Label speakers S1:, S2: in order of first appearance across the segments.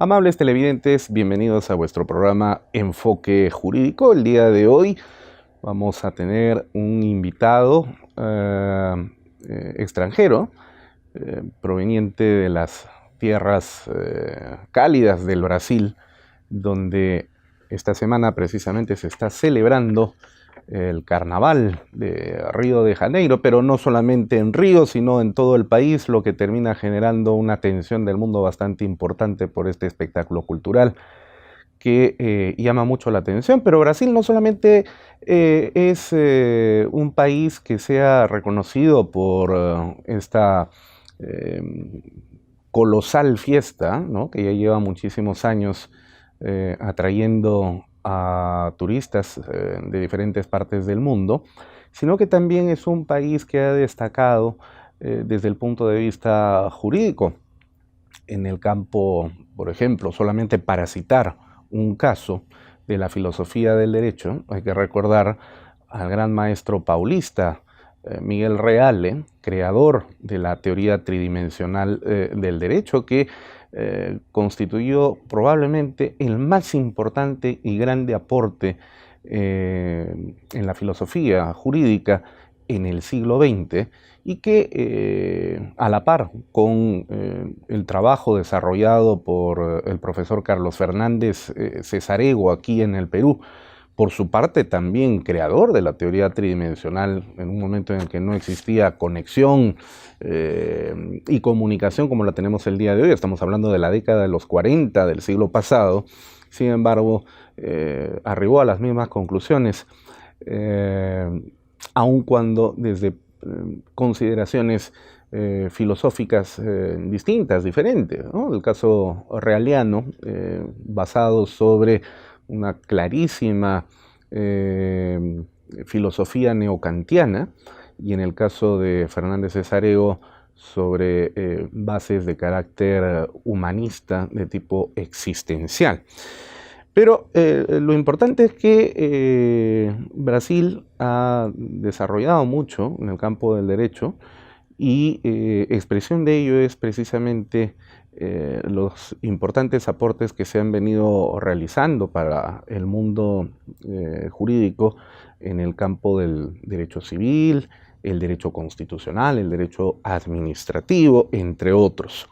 S1: Amables televidentes, bienvenidos a vuestro programa Enfoque Jurídico. El día de hoy vamos a tener un invitado extranjero proveniente de las tierras cálidas del Brasil, donde esta semana precisamente se está celebrando el carnaval de Río de Janeiro, pero no solamente en Río, sino en todo el país, lo que termina generando una atención del mundo bastante importante por este espectáculo cultural que llama mucho la atención. Pero Brasil no solamente es un país que sea reconocido por esta colosal fiesta, ¿no?, que ya lleva muchísimos años atrayendo a turistas de diferentes partes del mundo, sino que también es un país que ha destacado desde el punto de vista jurídico. En el campo, por ejemplo, solamente para citar un caso de la filosofía del derecho, hay que recordar al gran maestro paulista Miguel Reale, creador de la teoría tridimensional del derecho, que constituyó probablemente el más importante y grande aporte en la filosofía jurídica en el siglo XX, y que a la par con el trabajo desarrollado por el profesor Carlos Fernández Cesarego aquí en el Perú, por su parte también creador de la teoría tridimensional en un momento en el que no existía conexión y comunicación como la tenemos el día de hoy. Estamos hablando de la década de los 40 del siglo pasado. Sin embargo, arribó a las mismas conclusiones, aun cuando desde consideraciones filosóficas distintas, diferentes, ¿no? El caso realiano, basado sobre una clarísima filosofía neocantiana, y en el caso de Fernández Cesarego sobre bases de carácter humanista de tipo existencial. Pero lo importante es que Brasil ha desarrollado mucho en el campo del derecho, y expresión de ello es precisamente los importantes aportes que se han venido realizando para el mundo jurídico en el campo del derecho civil, el derecho constitucional, el derecho administrativo, entre otros.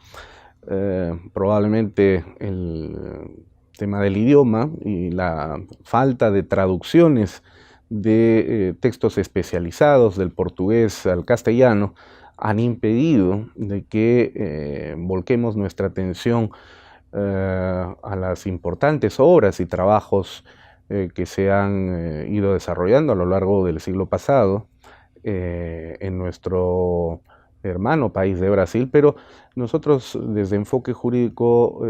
S1: Probablemente el tema del idioma y la falta de traducciones de textos especializados del portugués al castellano han impedido de que volquemos nuestra atención a las importantes obras y trabajos que se han ido desarrollando a lo largo del siglo pasado en nuestro hermano país de Brasil. Pero nosotros desde Enfoque Jurídico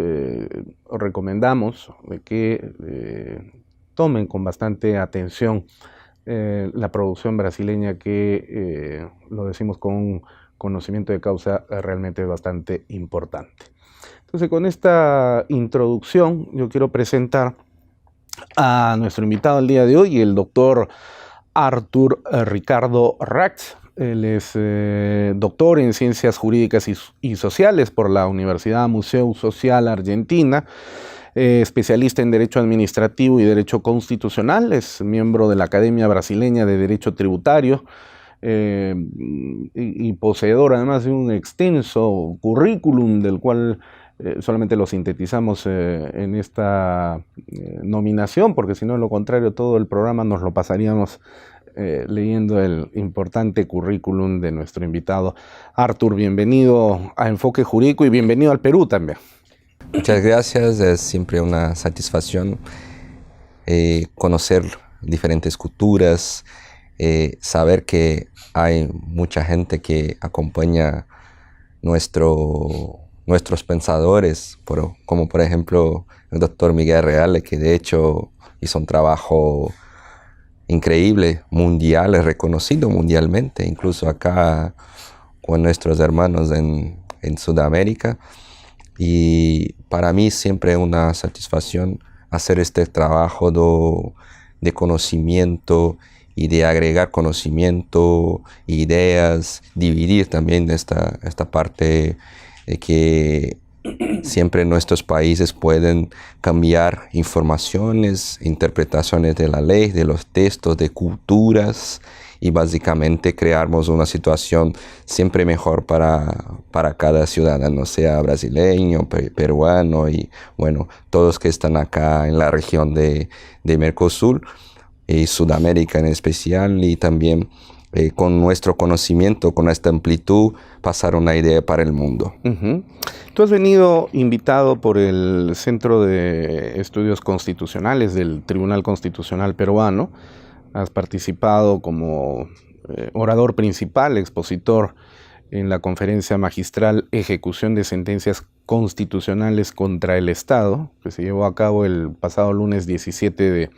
S1: recomendamos que tomen con bastante atención la producción brasileña, que lo decimos con un conocimiento de causa realmente bastante importante. Entonces, con esta introducción yo quiero presentar a nuestro invitado el día de hoy, el doctor Arthur Ricardo Rax. Él es doctor en Ciencias Jurídicas y Sociales por la Universidad Museo Social Argentina, especialista en Derecho Administrativo y Derecho Constitucional, es miembro de la Academia Brasileña de Derecho Tributario y poseedor además de un extenso currículum, del cual solamente lo sintetizamos en esta nominación, porque si no, en lo contrario, todo el programa nos lo pasaríamos leyendo el importante currículum de nuestro invitado. Arthur, bienvenido a Enfoque Jurídico y bienvenido al Perú también.
S2: Muchas gracias, es siempre una satisfacción conocer diferentes culturas, saber que hay mucha gente que acompaña nuestros pensadores, como por ejemplo el doctor Miguel Reale, que de hecho hizo un trabajo increíble, mundial, es reconocido mundialmente, incluso acá con nuestros hermanos en Sudamérica. Y para mí siempre es una satisfacción hacer este trabajo de conocimiento y de agregar conocimiento, ideas, dividir también esta parte de que siempre nuestros países pueden cambiar informaciones, interpretaciones de la ley, de los textos, de culturas, y básicamente creamos una situación siempre mejor para cada ciudadano, sea brasileño, peruano y bueno, todos que están acá en la región de Mercosur y Sudamérica en especial, y también con nuestro conocimiento, con esta amplitud, pasar una idea para el mundo.
S1: Tú has venido invitado por el Centro de Estudios Constitucionales del Tribunal Constitucional Peruano. Has participado como orador principal, expositor en la conferencia magistral Ejecución de Sentencias Constitucionales contra el Estado, que se llevó a cabo el pasado lunes 17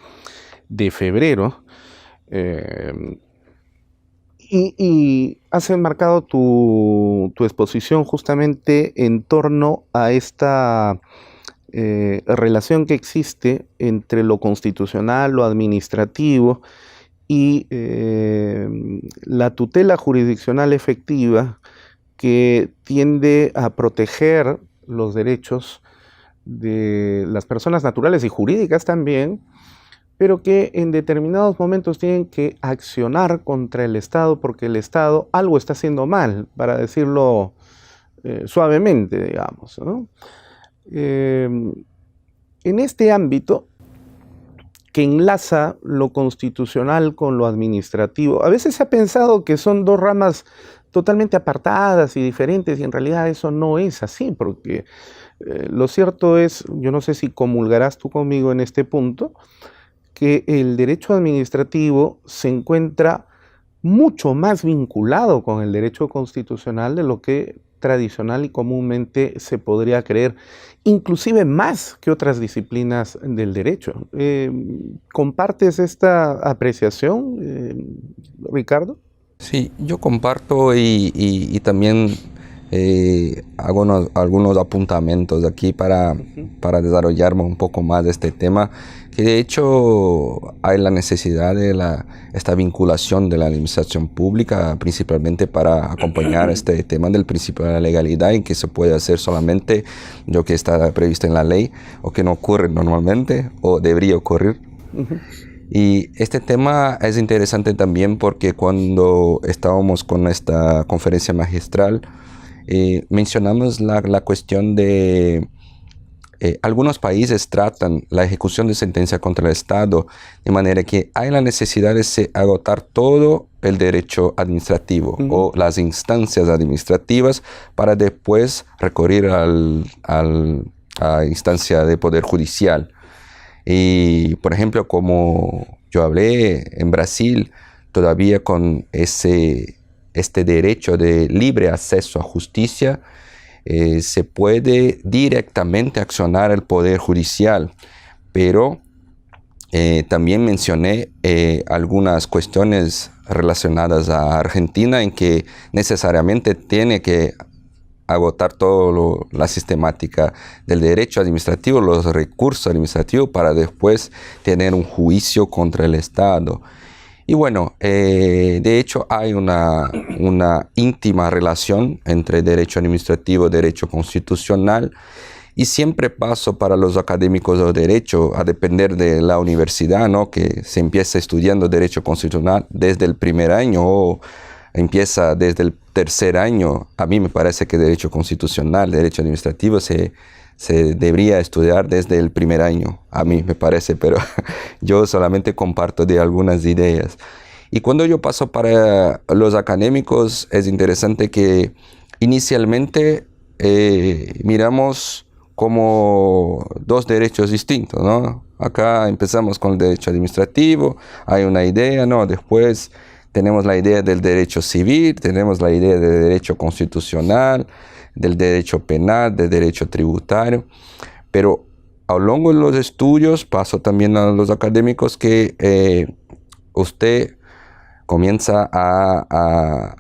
S1: de febrero. Y has enmarcado tu exposición justamente en torno a esta relación que existe entre lo constitucional, lo administrativo y la tutela jurisdiccional efectiva, que tiende a proteger los derechos de las personas naturales y jurídicas también, pero que en determinados momentos tienen que accionar contra el Estado porque el Estado algo está haciendo mal, para decirlo suavemente, digamos, ¿no? En este ámbito, que enlaza lo constitucional con lo administrativo, a veces se ha pensado que son dos ramas totalmente apartadas y diferentes, y en realidad eso no es así, porque lo cierto es, yo no sé si comulgarás tú conmigo en este punto, que el derecho administrativo se encuentra mucho más vinculado con el derecho constitucional de lo que tradicional y comúnmente se podría creer, inclusive más que otras disciplinas del derecho. ¿Compartes esta apreciación, Ricardo?
S2: Sí, yo comparto y también hago algunos apuntamientos aquí para desarrollarme un poco más de este tema, que de hecho hay la necesidad de esta vinculación de la administración pública, principalmente para acompañar este tema del principio de la legalidad, y que se puede hacer solamente lo que está previsto en la ley, o que no ocurre normalmente, o debería ocurrir. Y este tema es interesante también porque cuando estábamos con esta conferencia magistral, mencionamos la cuestión de algunos países tratan la ejecución de sentencia contra el Estado de manera que hay la necesidad de agotar todo el derecho administrativo o las instancias administrativas para después recurrir a instancia de poder judicial. Y, por ejemplo, como yo hablé, en Brasil, todavía con este derecho de libre acceso a justicia, se puede directamente accionar el poder judicial. Pero también mencioné algunas cuestiones relacionadas a Argentina en que necesariamente tiene que agotar toda la sistemática del derecho administrativo, los recursos administrativos, para después tener un juicio contra el Estado. Y bueno, de hecho hay una íntima relación entre derecho administrativo y derecho constitucional, y siempre paso para los académicos de derecho, a depender de la universidad, ¿no?, que se empieza estudiando derecho constitucional desde el primer año o empieza desde el tercer año. A mí me parece que derecho constitucional, derecho administrativo se debería estudiar desde el primer año, a mí me parece, pero yo solamente comparto de algunas ideas. Y cuando yo paso para los académicos, es interesante que inicialmente miramos como dos derechos distintos, ¿no? Acá empezamos con el derecho administrativo, hay una idea, ¿no? Después tenemos la idea del derecho civil, tenemos la idea del derecho constitucional, del derecho penal, del derecho tributario. Pero a lo largo de los estudios, paso también a los académicos, que usted comienza a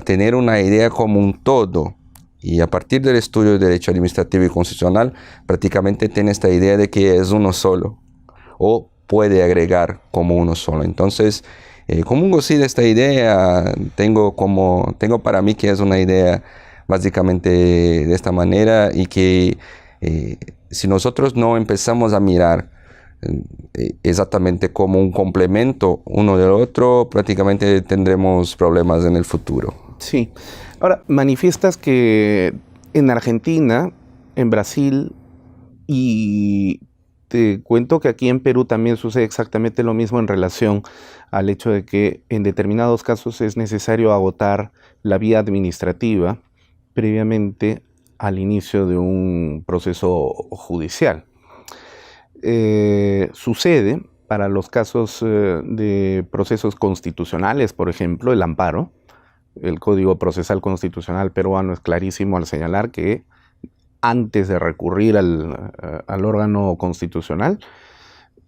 S2: tener una idea como un todo. Y a partir del estudio de derecho administrativo y constitucional, prácticamente tiene esta idea de que es uno solo, o puede agregar como uno solo. Entonces, comulgo sí de esta idea, tengo para mí que es una idea básicamente de esta manera, y que si nosotros no empezamos a mirar exactamente como un complemento uno del otro, prácticamente tendremos problemas en el futuro.
S1: Sí. Ahora, manifiestas que en Argentina, en Brasil, y te cuento que aquí en Perú también sucede exactamente lo mismo en relación al hecho de que en determinados casos es necesario agotar la vía administrativa previamente al inicio de un proceso judicial. Sucede para los casos de procesos constitucionales, por ejemplo, el amparo. El Código Procesal Constitucional peruano es clarísimo al señalar que antes de recurrir al órgano constitucional,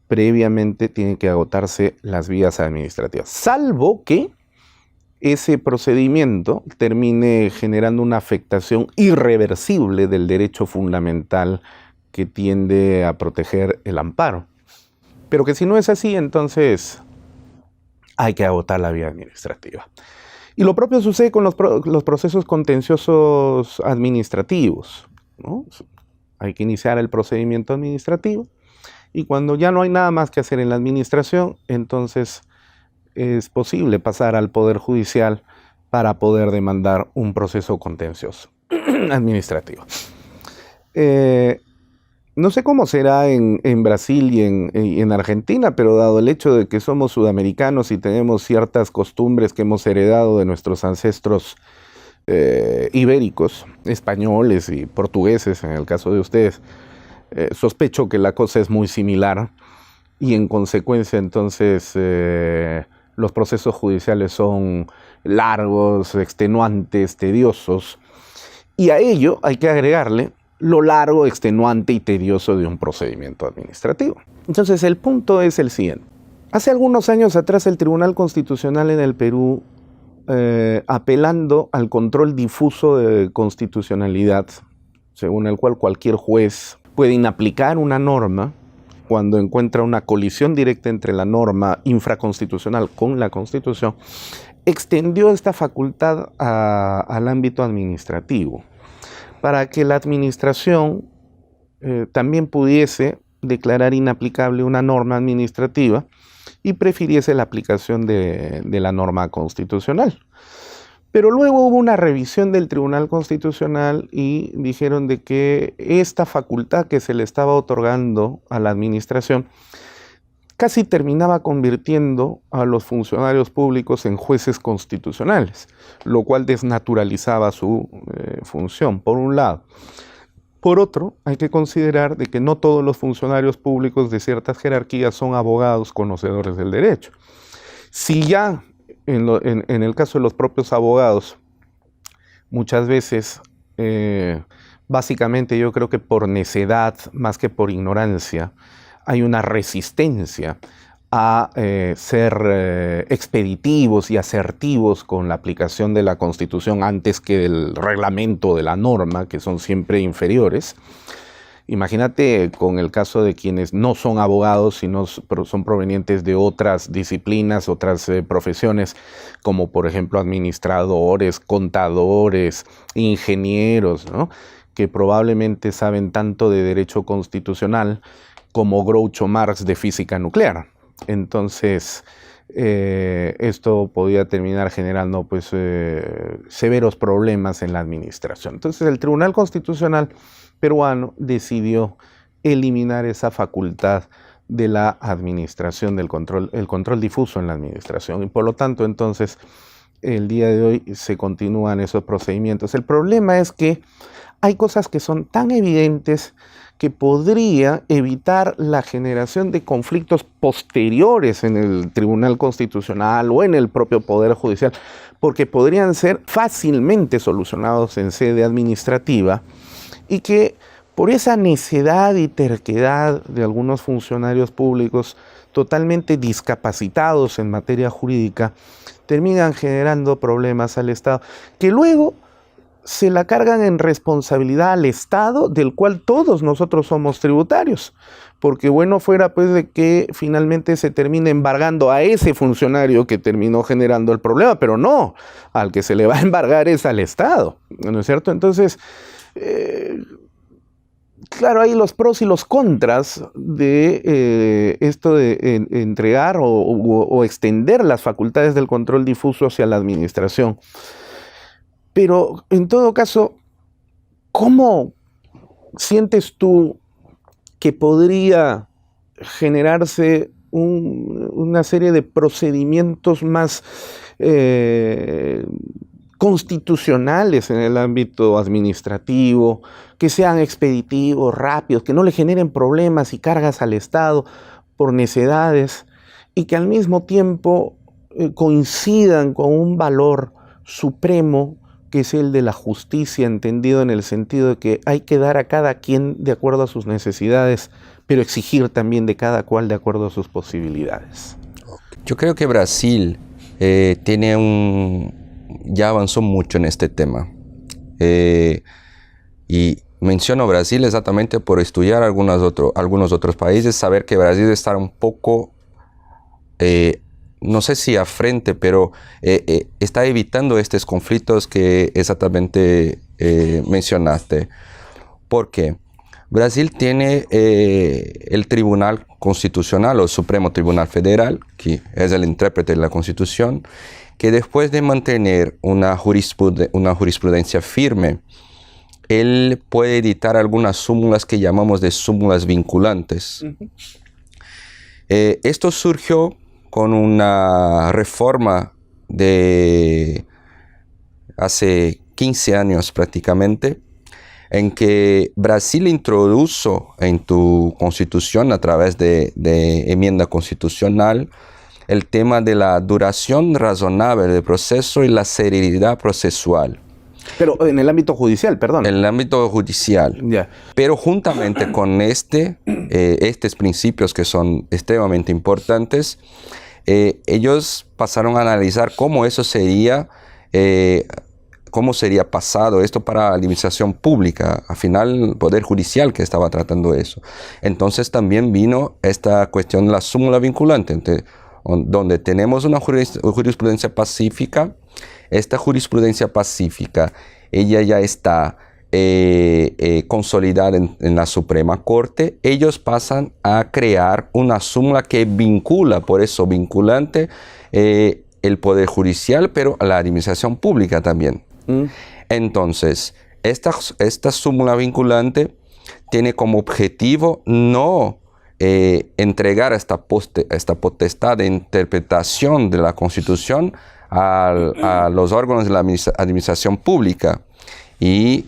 S1: previamente tienen que agotarse las vías administrativas, salvo que ese procedimiento termine generando una afectación irreversible del derecho fundamental que tiende a proteger el amparo. Pero que si no es así, entonces hay que agotar la vía administrativa. Y lo propio sucede con los procesos contenciosos administrativos, ¿no? Hay que iniciar el procedimiento administrativo y cuando ya no hay nada más que hacer en la administración, entonces es posible pasar al Poder Judicial para poder demandar un proceso contencioso administrativo. No sé cómo será en Brasil y en Argentina, pero dado el hecho de que somos sudamericanos y tenemos ciertas costumbres que hemos heredado de nuestros ancestros ibéricos, españoles y portugueses, en el caso de ustedes, sospecho que la cosa es muy similar y en consecuencia entonces los procesos judiciales son largos, extenuantes, tediosos, y a ello hay que agregarle lo largo, extenuante y tedioso de un procedimiento administrativo. Entonces el punto es el siguiente. Hace algunos años atrás el Tribunal Constitucional en el Perú, apelando al control difuso de constitucionalidad, según el cual cualquier juez puede inaplicar una norma cuando encuentra una colisión directa entre la norma infraconstitucional con la Constitución, extendió esta facultad al ámbito administrativo, para que la administración también pudiese declarar inaplicable una norma administrativa y prefiriese la aplicación de la norma constitucional. Pero luego hubo una revisión del Tribunal Constitucional y dijeron de que esta facultad que se le estaba otorgando a la administración casi terminaba convirtiendo a los funcionarios públicos en jueces constitucionales, lo cual desnaturalizaba su función, por un lado. Por otro, hay que considerar de que no todos los funcionarios públicos de ciertas jerarquías son abogados conocedores del derecho. Si ya en el caso de los propios abogados, muchas veces, básicamente yo creo que por necedad más que por ignorancia, hay una resistencia a ser expeditivos y asertivos con la aplicación de la Constitución antes que del reglamento de la norma, que son siempre inferiores. Imagínate con el caso de quienes no son abogados, sino son provenientes de otras disciplinas, otras profesiones, como por ejemplo administradores, contadores, ingenieros, ¿no? Que probablemente saben tanto de derecho constitucional como Groucho Marx de física nuclear. Entonces, esto podía terminar generando pues, severos problemas en la administración. Entonces, el Tribunal Constitucional peruano decidió eliminar esa facultad de la administración, el control difuso en la administración. Y por lo tanto, entonces, el día de hoy se continúan esos procedimientos. El problema es que hay cosas que son tan evidentes que podría evitar la generación de conflictos posteriores en el Tribunal Constitucional o en el propio Poder Judicial, porque podrían ser fácilmente solucionados en sede administrativa y que por esa necedad y terquedad de algunos funcionarios públicos totalmente discapacitados en materia jurídica, terminan generando problemas al Estado, que luego se la cargan en responsabilidad al Estado, del cual todos nosotros somos tributarios, porque bueno fuera pues de que finalmente se termine embargando a ese funcionario que terminó generando el problema, pero no, al que se le va a embargar es al Estado, ¿no es cierto? Entonces, claro, hay los pros y los contras de esto de entregar o extender las facultades del control difuso hacia la administración. Pero en todo caso, ¿cómo sientes tú que podría generarse una serie de procedimientos más constitucionales en el ámbito administrativo, que sean expeditivos, rápidos, que no le generen problemas y cargas al Estado por necedades y que al mismo tiempo coincidan con un valor supremo que es el de la justicia, entendido en el sentido de que hay que dar a cada quien de acuerdo a sus necesidades, pero exigir también de cada cual de acuerdo a sus posibilidades?
S2: Yo creo que Brasil ya avanzó mucho en este tema. Y menciono Brasil exactamente por estudiar algunos otros países, saber que Brasil está un poco, no sé si a frente, pero está evitando estos conflictos que exactamente mencionaste. ¿Por qué? Brasil tiene el Tribunal Constitucional o Supremo Tribunal Federal, que es el intérprete de la Constitución, que después de mantener una jurisprudencia firme, él puede editar algunas súmulas que llamamos de súmulas vinculantes. Esto surgió con una reforma de hace 15 años prácticamente, en que Brasil introdujo en tu constitución a través de enmienda constitucional el tema de la duración razonable del proceso y la celeridad procesual.
S1: Pero en el ámbito judicial, perdón.
S2: En el ámbito judicial.
S1: Yeah.
S2: Pero juntamente con estos principios que son extremadamente importantes, ellos pasaron a analizar cómo eso sería, cómo sería pasado esto para la administración pública, al final el Poder Judicial que estaba tratando eso. Entonces también vino esta cuestión de la súmula vinculante, donde tenemos una jurisprudencia pacífica. Esta jurisprudencia pacífica, ella ya está consolidada en la Suprema Corte. Ellos pasan a crear una súmula que vincula, por eso vinculante, el Poder Judicial, pero a la administración pública también. Entonces, esta súmula vinculante tiene como objetivo no entregar esta potestad de interpretación de la Constitución a los órganos de la administración pública y,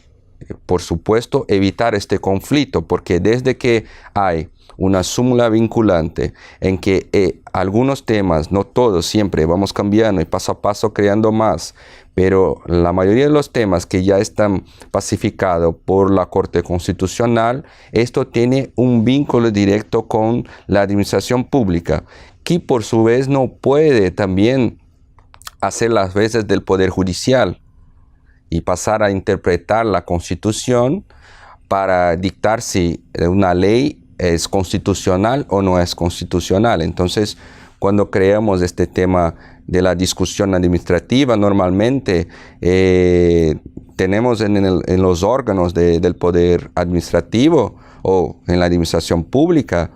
S2: por supuesto, evitar este conflicto, porque desde que hay una súmula vinculante en que algunos temas, no todos, siempre vamos cambiando y paso a paso creando más, pero la mayoría de los temas que ya están pacificados por la Corte Constitucional, esto tiene un vínculo directo con la administración pública, que por su vez no puede también hacer las veces del Poder Judicial y pasar a interpretar la Constitución para dictar si una ley es constitucional o no es constitucional. Entonces, cuando creamos este tema de la discusión administrativa, normalmente tenemos en los órganos del Poder Administrativo o en la administración pública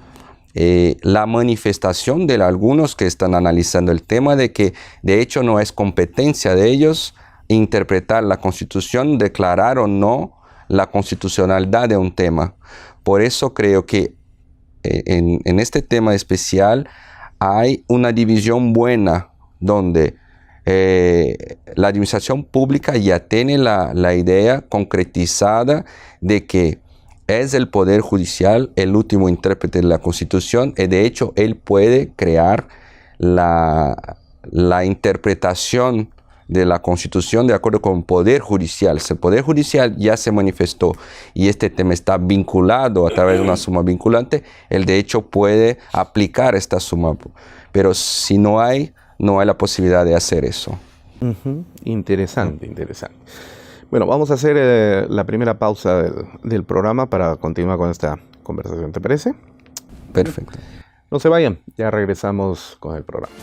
S2: la manifestación de algunos que están analizando el tema de que de hecho no es competencia de ellos interpretar la Constitución, declarar o no la constitucionalidad de un tema. Por eso creo que en este tema especial hay una división buena donde la administración pública ya tiene la idea concretizada de que es el Poder Judicial el último intérprete de la Constitución y de hecho él puede crear la interpretación de la Constitución de acuerdo con el Poder Judicial. Si el Poder Judicial ya se manifestó y este tema está vinculado a través de una suma vinculante, él de hecho puede aplicar esta suma. Pero si no hay la posibilidad de hacer eso.
S1: Interesante, interesante. Bueno, vamos a hacer la primera pausa del programa para continuar con esta conversación, ¿te parece?
S2: Perfecto.
S1: No se vayan, ya regresamos con el programa.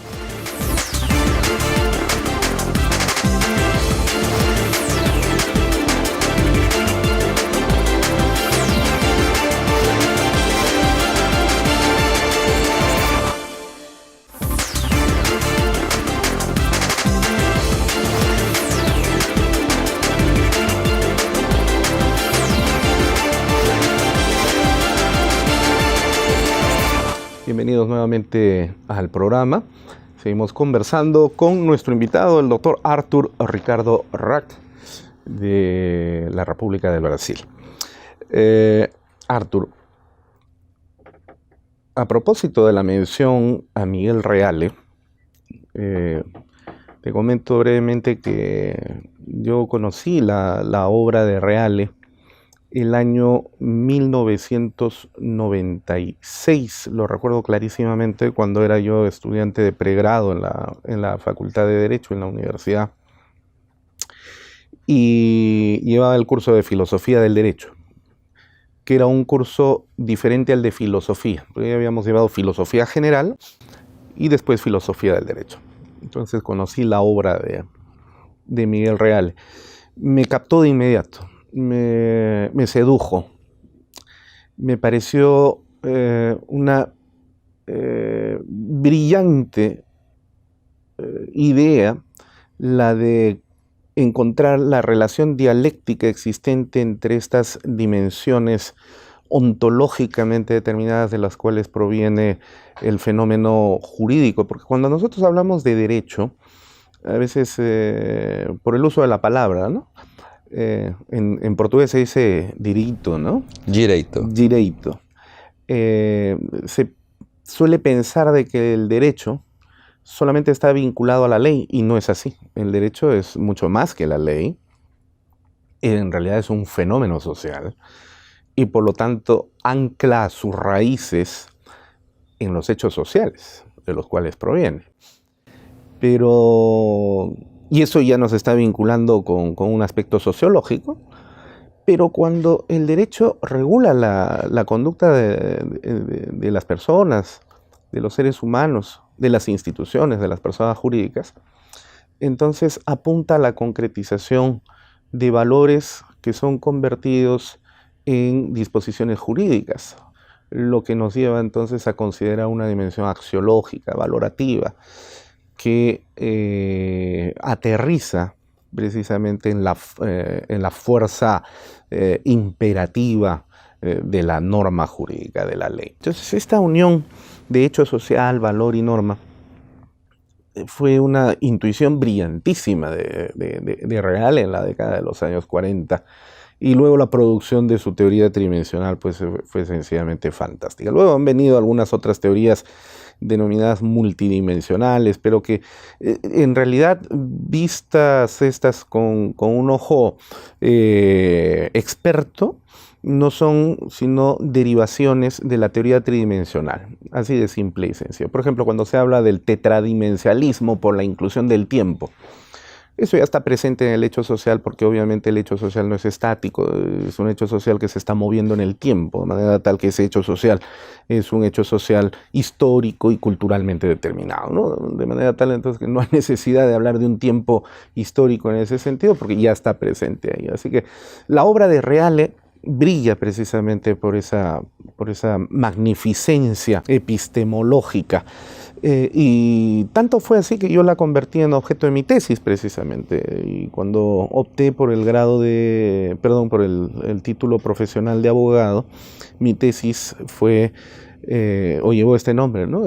S1: Bienvenidos nuevamente al programa. Seguimos conversando con nuestro invitado, el doctor Arthur Ricardo Rack, de la República del Brasil. Arthur, a propósito de la mención a Miguel Reale, te comento brevemente que yo conocí la obra de Reale el año 1996, lo recuerdo clarísimamente, cuando era yo estudiante de pregrado en la Facultad de Derecho en la universidad, y llevaba el curso de Filosofía del Derecho, que era un curso diferente al de Filosofía, porque ya habíamos llevado Filosofía General y después Filosofía del Derecho. Entonces conocí la obra de Miguel Reale. Me captó de inmediato. Me sedujo, me pareció una brillante idea la de encontrar la relación dialéctica existente entre estas dimensiones ontológicamente determinadas de las cuales proviene el fenómeno jurídico, porque cuando nosotros hablamos de derecho, a veces por el uso de la palabra, ¿no? En portugués se dice direito, ¿no?
S2: Direito.
S1: Direito. Se suele pensar de que el derecho solamente está vinculado a la ley, y no es así. El derecho es mucho más que la ley. En realidad es un fenómeno social y por lo tanto ancla sus raíces en los hechos sociales de los cuales proviene. Y eso ya nos está vinculando con un aspecto sociológico, pero cuando el derecho regula la conducta de las personas, de los seres humanos, de las instituciones, de las personas jurídicas, entonces apunta a la concretización de valores que son convertidos en disposiciones jurídicas, lo que nos lleva entonces a considerar una dimensión axiológica, valorativa, que aterriza precisamente en la fuerza imperativa de la norma jurídica, de la ley. Entonces, esta unión de hecho social, valor y norma fue una intuición brillantísima de Reale en la década de los años 40, y luego la producción de su teoría tridimensional pues, fue sencillamente fantástica. Luego han venido algunas otras teorías denominadas multidimensionales, pero que en realidad, vistas estas con un ojo experto, no son sino derivaciones de la teoría tridimensional, así de simple y sencillo. Por ejemplo, cuando se habla del tetradimensionalismo por la inclusión del tiempo, eso ya está presente en el hecho social, porque obviamente el hecho social no es estático, es un hecho social que se está moviendo en el tiempo, de manera tal que ese hecho social es un hecho social histórico y culturalmente determinado, ¿no? De manera tal entonces que no hay necesidad de hablar de un tiempo histórico en ese sentido, porque ya está presente ahí. Así que la obra de Reale brilla precisamente por esa magnificencia epistemológica. Y tanto fue así que yo la convertí en objeto de mi tesis precisamente, y cuando opté por el título profesional de abogado, mi tesis fue, o llevó este nombre, ¿no?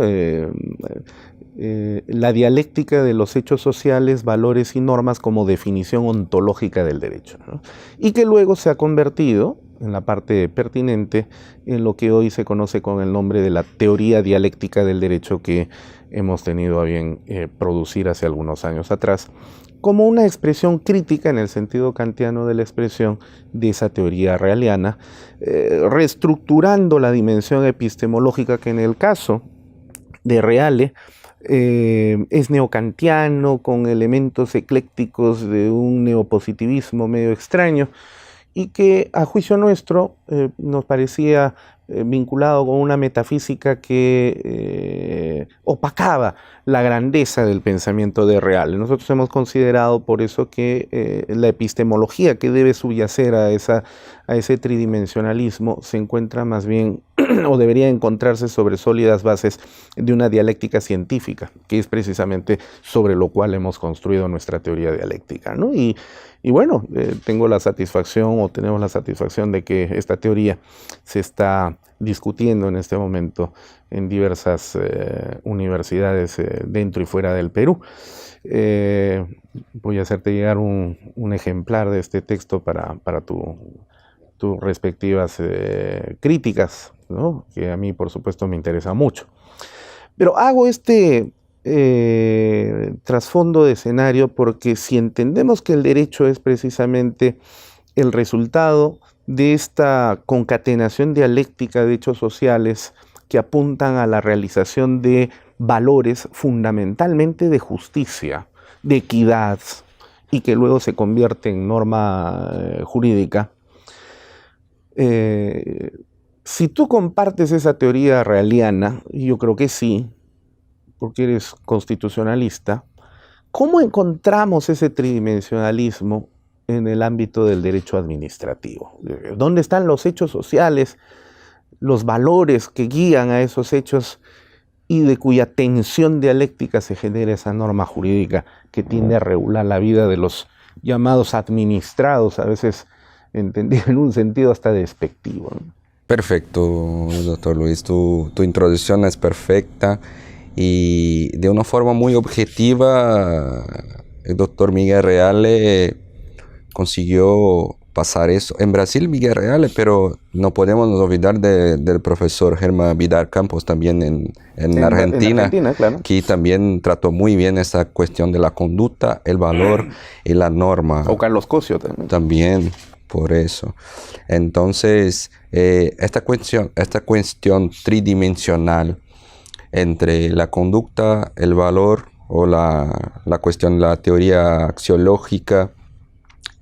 S1: La dialéctica de los hechos sociales, valores y normas como definición ontológica del derecho, ¿no? Y que luego se ha convertido, en la parte pertinente, en lo que hoy se conoce con el nombre de la teoría dialéctica del derecho, que hemos tenido a bien producir hace algunos años atrás, como una expresión crítica en el sentido kantiano de la expresión de esa teoría realiana, reestructurando la dimensión epistemológica que en el caso de Reale es neokantiano, con elementos eclécticos de un neopositivismo medio extraño, y que a juicio nuestro nos parecía vinculado con una metafísica que opacaba la grandeza del pensamiento de Reale. Nosotros hemos considerado por eso que la epistemología que debe subyacer a ese tridimensionalismo se encuentra más bien o debería encontrarse sobre sólidas bases de una dialéctica científica, que es precisamente sobre lo cual hemos construido nuestra teoría dialéctica, ¿no? Y bueno, tengo la satisfacción o tenemos la satisfacción de que esta teoría se está discutiendo en este momento en diversas universidades dentro y fuera del Perú. Voy a hacerte llegar un ejemplar de este texto para tus respectivas críticas, ¿no? Que a mí, por supuesto, me interesa mucho. Pero hago este trasfondo de escenario porque si entendemos que el derecho es precisamente el resultado de esta concatenación dialéctica de hechos sociales que apuntan a la realización de valores fundamentalmente de justicia, de equidad, y que luego se convierte en norma jurídica, si tú compartes esa teoría realiana, y yo creo que sí, porque eres constitucionalista, ¿cómo encontramos ese tridimensionalismo en el ámbito del derecho administrativo? ¿Dónde están los hechos sociales, los valores que guían a esos hechos y de cuya tensión dialéctica se genera esa norma jurídica que tiende a regular la vida de los llamados administrados, a veces entendido en un sentido hasta despectivo, ¿no?
S2: Perfecto, doctor Luis, tu introducción es perfecta. Y de una forma muy objetiva, el doctor Miguel Reale consiguió pasar eso. En Brasil, Miguel Reale, pero no podemos olvidar del profesor Germán Vidal Campos también en Argentina,
S1: claro,
S2: que también trató muy bien esa cuestión de la conducta, el valor y la norma.
S1: O Carlos Cosio también.
S2: También, por eso. Entonces, esta cuestión tridimensional entre la conducta, el valor o la cuestión de la teoría axiológica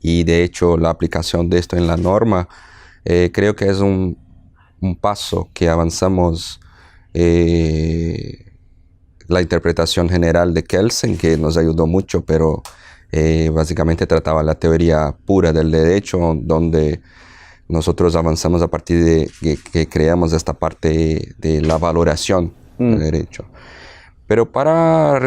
S2: y de hecho la aplicación de esto en la norma, creo que es un paso que avanzamos. La interpretación general de Kelsen, que nos ayudó mucho, pero básicamente trataba la teoría pura del derecho, donde nosotros avanzamos a partir de que creamos esta parte de la valoración del derecho. Pero para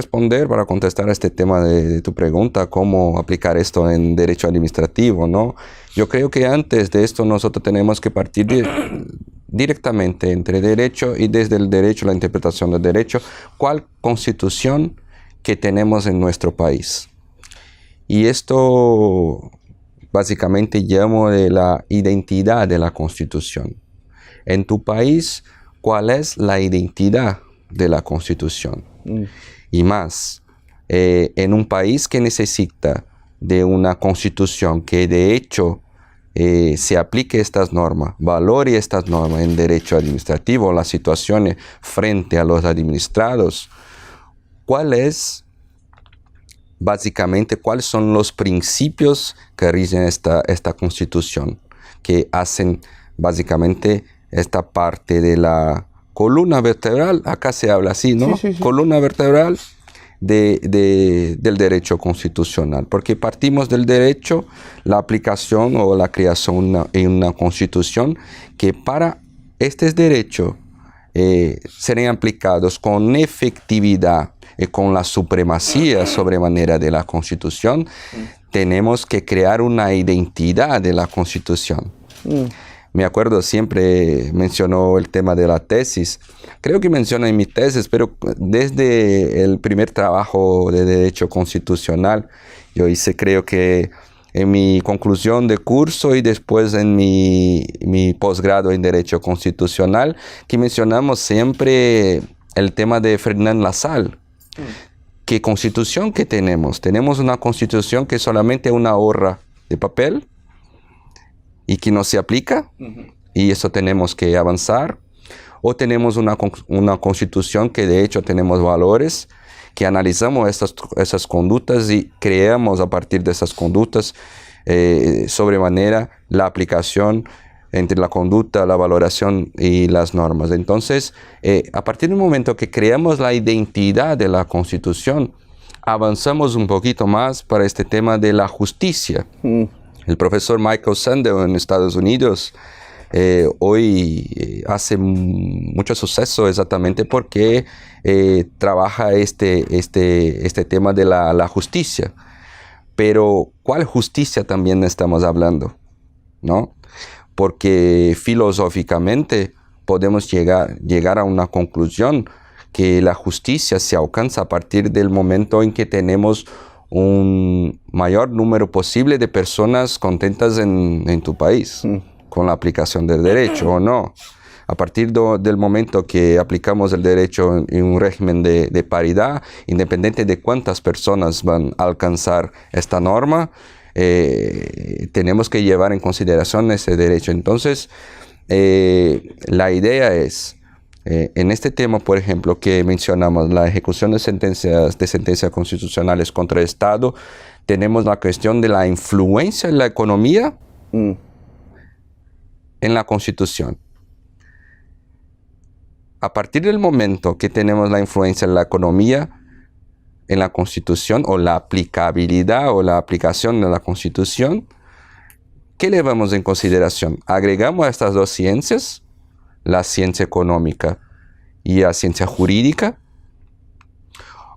S2: contestar a este tema de tu pregunta, cómo aplicar esto en derecho administrativo, ¿no? Yo creo que antes de esto nosotros tenemos que partir directamente entre derecho y desde el derecho, la interpretación del derecho, cuál constitución que tenemos en nuestro país. Y esto básicamente llamo de la identidad de la constitución. En tu país, ¿cuál es la identidad de la constitución? Y más, en un país que necesita de una constitución que de hecho se aplique estas normas, valore estas normas en derecho administrativo, las situaciones frente a los administrados, ¿cuáles son los principios que rigen esta constitución, que hacen básicamente esta parte de la columna vertebral, acá se habla así, ¿no?
S1: Sí.
S2: Columna vertebral del derecho constitucional, porque partimos del derecho, la aplicación o la creación en una constitución que para estos derechos serían aplicados con efectividad y con la supremacía sobremanera de la constitución, tenemos que crear una identidad de la constitución. Me acuerdo, siempre mencionó el tema de la tesis. Creo que menciona en mi tesis, pero desde el primer trabajo de Derecho Constitucional, yo hice, creo que en mi conclusión de curso y después en mi posgrado en Derecho Constitucional, que mencionamos siempre el tema de Ferdinand Lassalle. ¿Qué constitución que tenemos? Tenemos una constitución que es solamente una hoja de papel y que no se aplica, y eso tenemos que avanzar. O tenemos una constitución que de hecho tenemos valores, que analizamos esas conductas y creamos a partir de esas conductas sobremanera la aplicación entre la conducta, la valoración y las normas. Entonces, a partir del momento que creamos la identidad de la Constitución, avanzamos un poquito más para este tema de la justicia. El profesor Michael Sandel en Estados Unidos hoy hace mucho suceso exactamente porque trabaja este tema de la justicia. Pero, ¿cuál justicia también estamos hablando? ¿No? Porque filosóficamente podemos llegar a una conclusión que la justicia se alcanza a partir del momento en que tenemos un mayor número posible de personas contentas en tu país con la aplicación del derecho, ¿o no? A partir del momento que aplicamos el derecho en un régimen de paridad, independiente de cuántas personas van a alcanzar esta norma, tenemos que llevar en consideración ese derecho. Entonces, la idea es, en este tema, por ejemplo, que mencionamos, la ejecución de sentencias constitucionales contra el Estado, tenemos la cuestión de la influencia en la economía en la Constitución. A partir del momento que tenemos la influencia en la economía, en la Constitución, o la aplicabilidad o la aplicación de la Constitución, ¿qué llevamos en consideración? Agregamos a estas dos ciencias, la ciencia económica y la ciencia jurídica,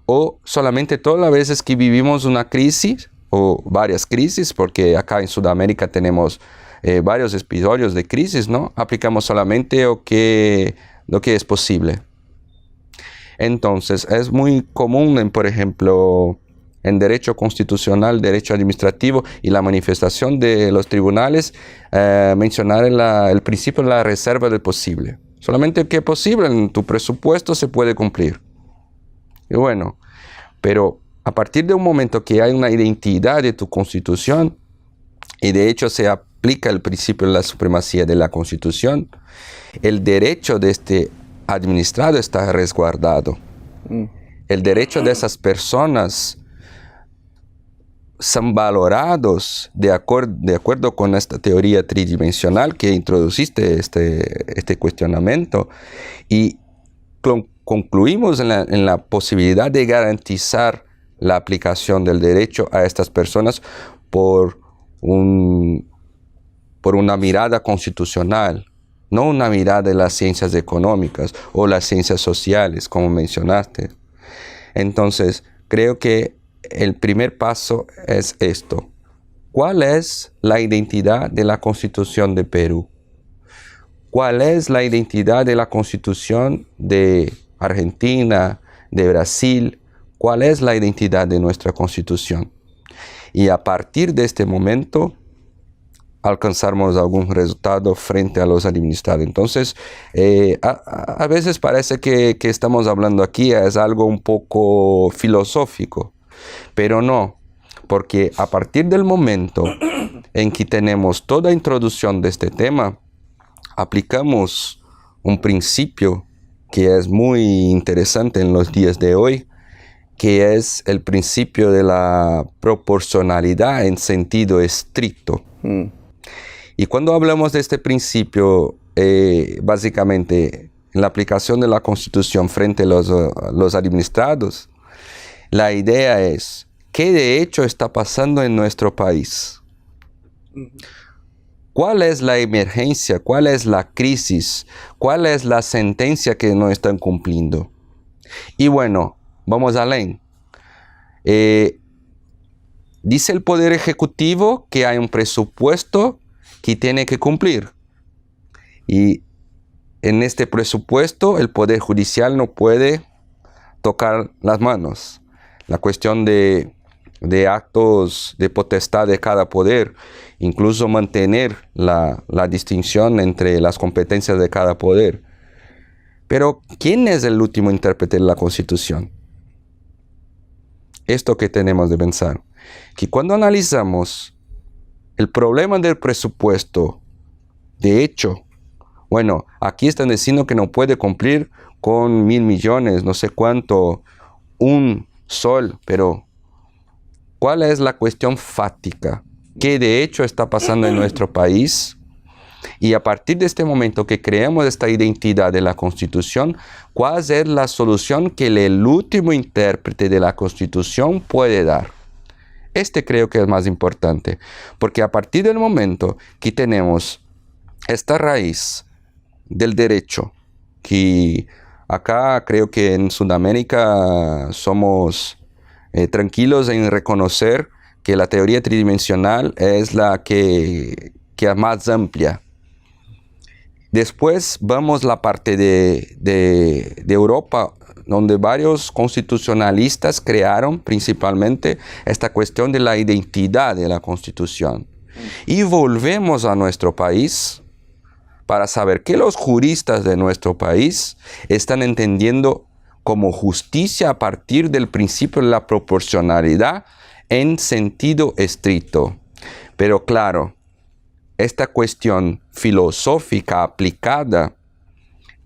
S2: o solamente todas las veces que vivimos una crisis o varias crisis, porque acá en Sudamérica tenemos varios episodios de crisis, ¿no? Aplicamos solamente lo que es posible. Entonces, es muy común, por ejemplo, en derecho constitucional, derecho administrativo y la manifestación de los tribunales, mencionar el principio de la reserva del posible. Solamente que es posible, en tu presupuesto se puede cumplir. Y bueno, pero a partir de un momento que hay una identidad de tu Constitución, y de hecho se aplica el principio de la supremacía de la Constitución, el derecho de este administrado está resguardado. El derecho de esas personas son valorados de acuerdo con esta teoría tridimensional que introduciste este cuestionamiento, y concluimos en la posibilidad de garantizar la aplicación del derecho a estas personas por una mirada constitucional, no una mirada de las ciencias económicas o las ciencias sociales, como mencionaste. Entonces, creo que el primer paso es esto. ¿Cuál es la identidad de la Constitución de Perú? ¿Cuál es la identidad de la Constitución de Argentina, de Brasil? ¿Cuál es la identidad de nuestra Constitución? Y a partir de este momento, alcanzamos algún resultado frente a los administrados. Entonces, a veces parece que estamos hablando aquí es algo un poco filosófico, pero no, porque a partir del momento en que tenemos toda introducción de este tema, aplicamos un principio que es muy interesante en los días de hoy, que es el principio de la proporcionalidad en sentido estricto. Y cuando hablamos de este principio, básicamente en la aplicación de la Constitución frente a los administrados, la idea es, ¿qué de hecho está pasando en nuestro país? ¿Cuál es la emergencia? ¿Cuál es la crisis? ¿Cuál es la sentencia que no están cumpliendo? Y bueno, vamos além. Dice el Poder Ejecutivo que hay un presupuesto que tiene que cumplir. Y en este presupuesto el Poder Judicial no puede tocar las manos. La cuestión de actos de potestad de cada poder, incluso mantener la distinción entre las competencias de cada poder. Pero, ¿quién es el último intérprete de la Constitución? Esto que tenemos de pensar, que cuando analizamos el problema del presupuesto, de hecho, bueno, aquí están diciendo que no puede cumplir con 1.000 millones, no sé cuánto, un Sol, pero ¿cuál es la cuestión fáctica? ¿Qué de hecho está pasando en nuestro país? Y a partir de este momento que creamos esta identidad de la Constitución, ¿cuál es la solución que el último intérprete de la Constitución puede dar? Este creo que es más importante, porque a partir del momento que tenemos esta raíz del derecho, que acá creo que en Sudamérica somos tranquilos en reconocer que la teoría tridimensional es la que es más amplia. Después vamos a la parte de Europa, donde varios constitucionalistas crearon principalmente esta cuestión de la identidad de la Constitución. Y volvemos a nuestro país para saber que los juristas de nuestro país están entendiendo como justicia a partir del principio de la proporcionalidad en sentido estricto. Pero claro, esta cuestión filosófica aplicada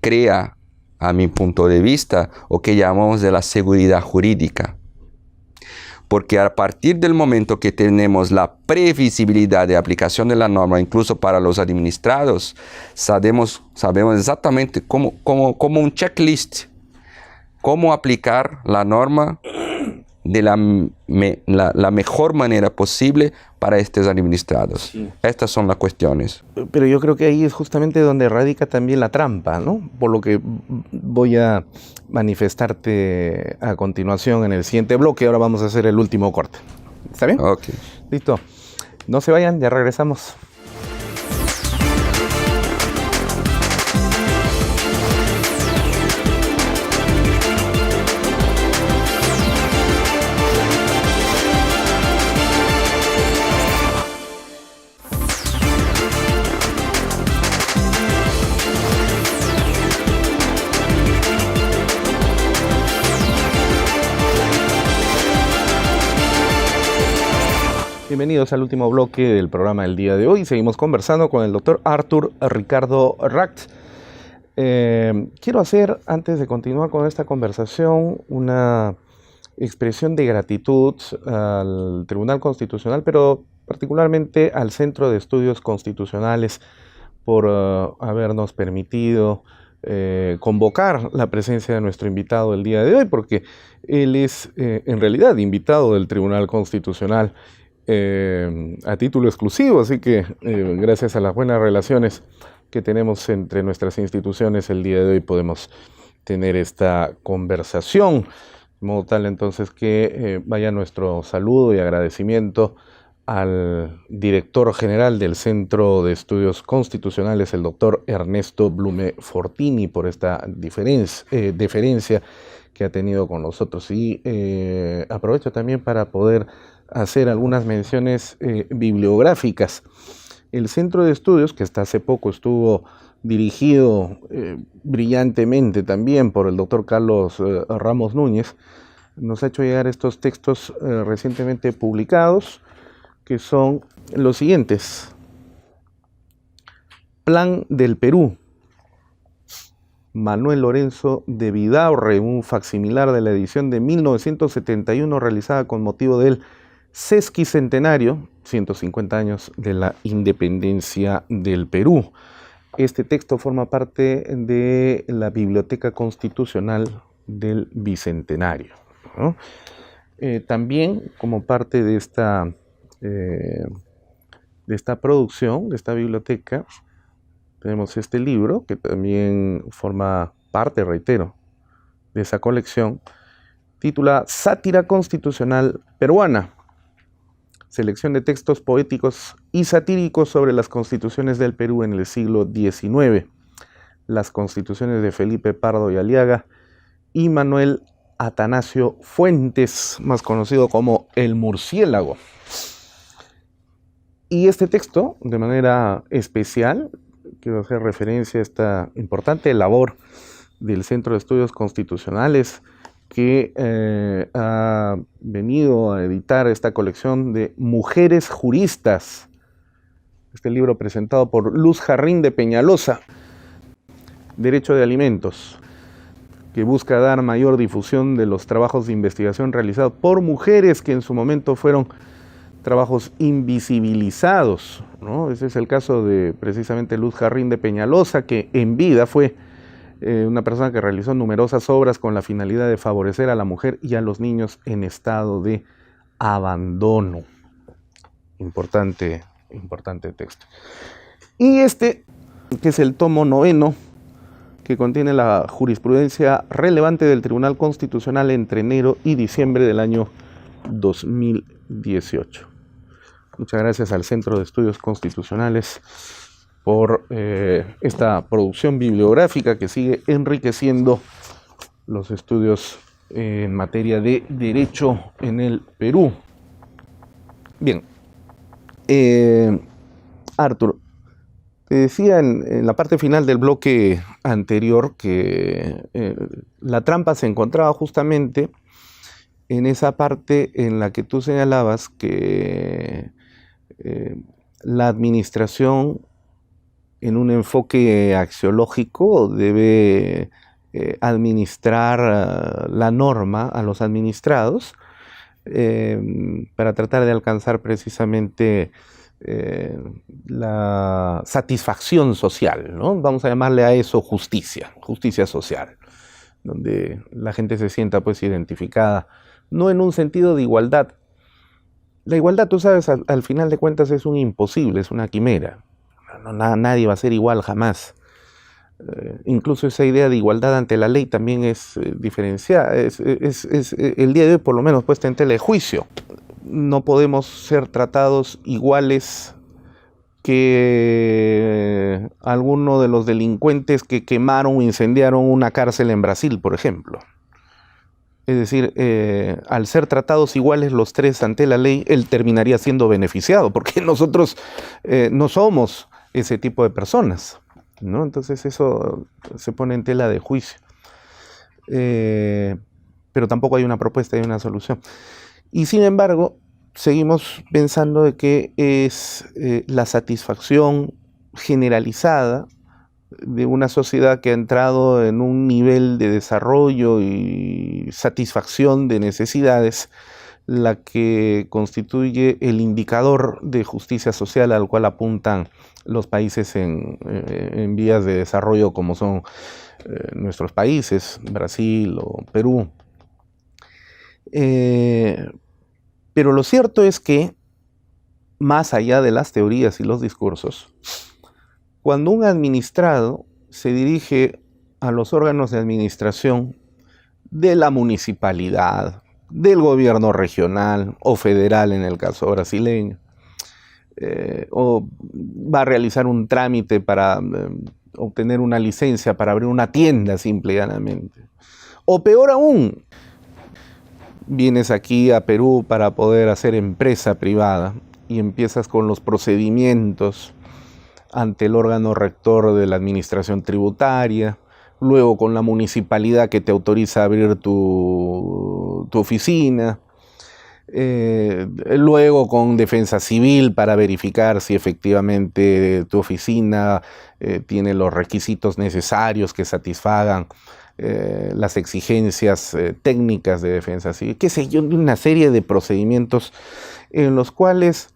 S2: crea, a mi punto de vista, lo que llamamos de la seguridad jurídica. Porque a partir del momento que tenemos la previsibilidad de aplicación de la norma, incluso para los administrados, sabemos exactamente como un checklist, cómo aplicar la norma de la mejor manera posible para estos administrados. Sí. Estas son las cuestiones.
S1: Pero yo creo que ahí es justamente donde radica también la trampa, ¿no? Por lo que voy a manifestarte a continuación en el siguiente bloque. Ahora vamos a hacer el último corte. ¿Está bien?
S2: Ok.
S1: Listo. No se vayan, ya regresamos. Bienvenidos al último bloque del programa del día de hoy. Seguimos conversando con el doctor Arthur Ricardo Racht. Quiero hacer, antes de continuar con esta conversación, una expresión de gratitud al Tribunal Constitucional, pero particularmente al Centro de Estudios Constitucionales por habernos permitido convocar la presencia de nuestro invitado el día de hoy, porque él es en realidad invitado del Tribunal Constitucional a título exclusivo, así que gracias a las buenas relaciones que tenemos entre nuestras instituciones el día de hoy podemos tener esta conversación, de modo tal entonces que vaya nuestro saludo y agradecimiento al director general del Centro de Estudios Constitucionales, el doctor Ernesto Blume Fortini, por esta deferencia que ha tenido con nosotros. Y aprovecho también para poder hacer algunas menciones bibliográficas. El Centro de Estudios, que hasta hace poco estuvo dirigido brillantemente también por el doctor Carlos Ramos Núñez, nos ha hecho llegar estos textos recientemente publicados, que son los siguientes. Plan del Perú, Manuel Lorenzo de Vidaurre, un facsimilar de la edición de 1971 realizada con motivo del sesquicentenario, 150 años de la independencia del Perú. Este texto forma parte de la Biblioteca Constitucional del Bicentenario, ¿no? También, como parte de esta producción, de esta biblioteca, tenemos este libro, que también forma parte, reitero, de esa colección, titula Sátira Constitucional Peruana, selección de textos poéticos y satíricos sobre las constituciones del Perú en el siglo XIX, las constituciones de Felipe Pardo y Aliaga y Manuel Atanasio Fuentes, más conocido como El Murciélago. Y este texto, de manera especial, quiero hacer referencia a esta importante labor del Centro de Estudios Constitucionales, que ha venido a editar esta colección de Mujeres Juristas, este libro presentado por Luz Jarrín de Peñalosa, Derecho de Alimentos, que busca dar mayor difusión de los trabajos de investigación realizados por mujeres que en su momento fueron trabajos invisibilizados, ¿no? Ese es el caso de precisamente Luz Jarrín de Peñalosa, que en vida fue una persona que realizó numerosas obras con la finalidad de favorecer a la mujer y a los niños en estado de abandono. Importante texto. Y este, que es el tomo 9, que contiene la jurisprudencia relevante del Tribunal Constitucional entre enero y diciembre del año 2018. Muchas gracias al Centro de Estudios Constitucionales por esta producción bibliográfica que sigue enriqueciendo los estudios en materia de derecho en el Perú. Bien, Arthur, te decía en la parte final del bloque anterior que la trampa se encontraba justamente en esa parte en la que tú señalabas que la administración, en un enfoque axiológico, debe administrar la norma a los administrados para tratar de alcanzar precisamente la satisfacción social, ¿no? Vamos a llamarle a eso justicia social, donde la gente se sienta pues identificada, no en un sentido de igualdad. La igualdad, tú sabes, al final de cuentas es un imposible, es una quimera. Nadie va a ser igual jamás. Incluso esa idea de igualdad ante la ley también es diferenciada. El día de hoy, por lo menos, puesta en tela de juicio. No podemos ser tratados iguales que alguno de los delincuentes que quemaron o incendiaron una cárcel en Brasil, por ejemplo. Es decir, al ser tratados iguales los tres ante la ley, él terminaría siendo beneficiado, porque nosotros no somos ese tipo de personas, ¿no? Entonces eso se pone en tela de juicio. Pero tampoco hay una propuesta y una solución. Y sin embargo, seguimos pensando de que es la satisfacción generalizada de una sociedad que ha entrado en un nivel de desarrollo y satisfacción de necesidades la que constituye el indicador de justicia social al cual apuntan los países en vías de desarrollo como son nuestros países, Brasil o Perú. Pero lo cierto es que, más allá de las teorías y los discursos, cuando un administrado se dirige a los órganos de administración de la municipalidad, del gobierno regional o federal en el caso brasileño, o va a realizar un trámite para obtener una licencia para abrir una tienda simple y llanamente, o peor aún, vienes aquí a Perú para poder hacer empresa privada y empiezas con los procedimientos ante el órgano rector de la administración tributaria, luego con la municipalidad que te autoriza a abrir tu oficina, luego con defensa civil para verificar si efectivamente tu oficina tiene los requisitos necesarios que satisfagan las exigencias técnicas de defensa civil, qué sé yo, una serie de procedimientos en los cuales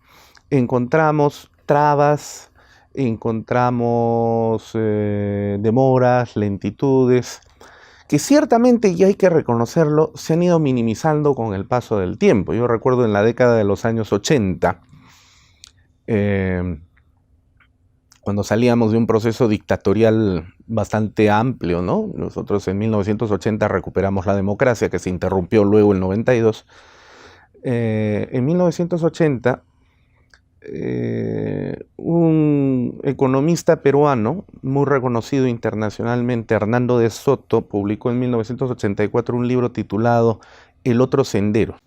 S1: encontramos trabas, encontramos demoras, lentitudes, que ciertamente, y hay que reconocerlo, se han ido minimizando con el paso del tiempo. Yo recuerdo en la década de los años 80, cuando salíamos de un proceso dictatorial bastante amplio, ¿no? Nosotros en 1980 recuperamos la democracia, que se interrumpió luego en 92. En 1980, un economista peruano muy reconocido internacionalmente, Hernando de Soto, publicó en 1984 un libro titulado El otro sendero.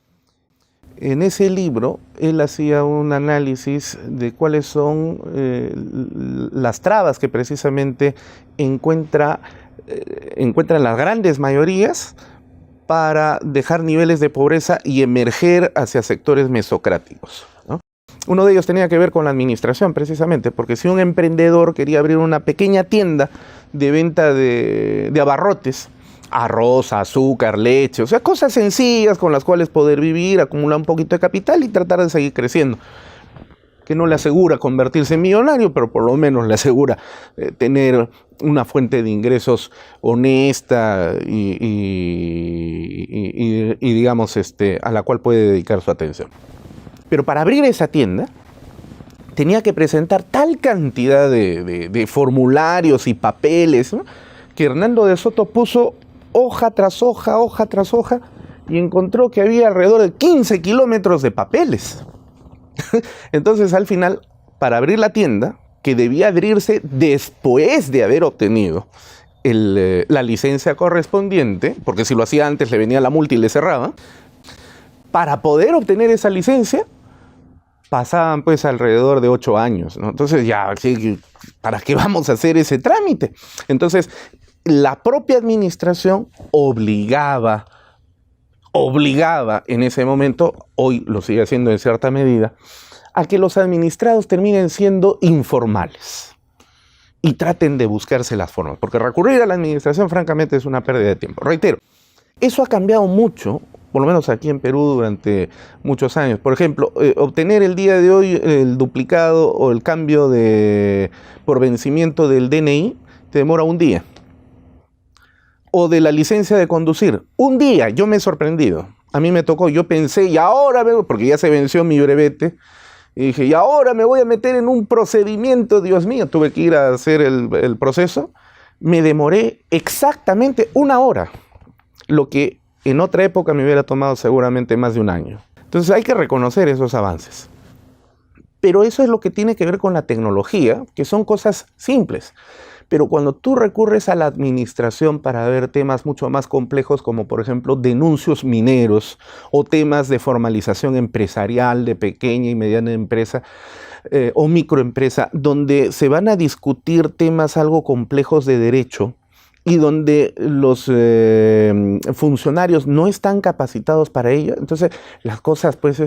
S1: En ese libro él hacía un análisis de cuáles son las trabas que precisamente encuentran las grandes mayorías para dejar niveles de pobreza y emerger hacia sectores mesocráticos, ¿no? Uno de ellos tenía que ver con la administración, precisamente, porque si un emprendedor quería abrir una pequeña tienda de venta de abarrotes, arroz, azúcar, leche, o sea, cosas sencillas con las cuales poder vivir, acumular un poquito de capital y tratar de seguir creciendo. Que no le asegura convertirse en millonario, pero por lo menos le asegura tener una fuente de ingresos honesta y digamos, a la cual puede dedicar su atención. Pero para abrir esa tienda, tenía que presentar tal cantidad de formularios y papeles, ¿no?, que Hernando de Soto puso hoja tras hoja, hoja tras hoja, y encontró que había alrededor de 15 kilómetros de papeles. Entonces, al final, para abrir la tienda, que debía abrirse después de haber obtenido la licencia correspondiente, porque si lo hacía antes le venía la multa y le cerraba, para poder obtener esa licencia, pasaban pues alrededor de 8 años, ¿no? Entonces ya, ¿para qué vamos a hacer ese trámite? Entonces, la propia administración obligaba en ese momento, hoy lo sigue haciendo en cierta medida, a que los administrados terminen siendo informales y traten de buscarse las formas, porque recurrir a la administración francamente es una pérdida de tiempo. Reitero, eso ha cambiado mucho, por lo menos aquí en Perú durante muchos años. Por ejemplo, obtener el día de hoy el duplicado o el cambio por vencimiento del DNI te demora un día. O de la licencia de conducir, un día. Yo me he sorprendido. A mí me tocó, yo pensé, y ahora, porque ya se venció mi brevete, y dije, y ahora me voy a meter en un procedimiento, Dios mío, tuve que ir a hacer el proceso. Me demoré exactamente 1 hora, lo que en otra época me hubiera tomado seguramente más de 1 año. Entonces hay que reconocer esos avances. Pero eso es lo que tiene que ver con la tecnología, que son cosas simples. Pero cuando tú recurres a la administración para ver temas mucho más complejos, como por ejemplo denuncios mineros o temas de formalización empresarial de pequeña y mediana empresa o microempresa, donde se van a discutir temas algo complejos de derecho y donde los funcionarios no están capacitados para ello, entonces las cosas pues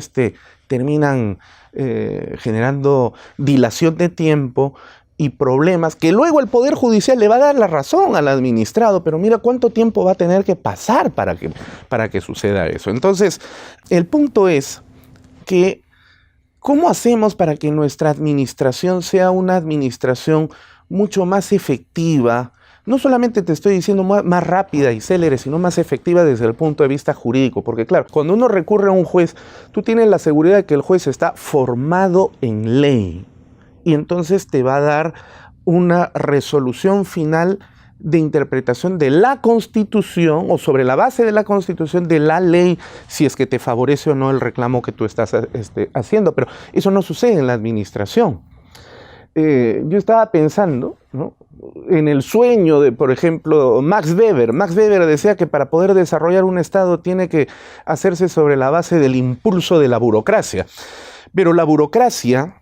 S1: terminan generando dilación de tiempo y problemas que luego el Poder Judicial le va a dar la razón al administrado, pero mira cuánto tiempo va a tener que pasar para que suceda eso. Entonces, el punto es que, ¿cómo hacemos para que nuestra administración sea una administración mucho más efectiva? No solamente te estoy diciendo más rápida y célere, sino más efectiva desde el punto de vista jurídico. Porque claro, cuando uno recurre a un juez, tú tienes la seguridad de que el juez está formado en ley. Y entonces te va a dar una resolución final de interpretación de la Constitución o sobre la base de la Constitución de la ley, si es que te favorece o no el reclamo que tú estás haciendo. Pero eso no sucede en la administración. Yo estaba pensando, ¿no?, en el sueño de, por ejemplo, Max Weber. Max Weber decía que para poder desarrollar un Estado tiene que hacerse sobre la base del impulso de la burocracia. Pero la burocracia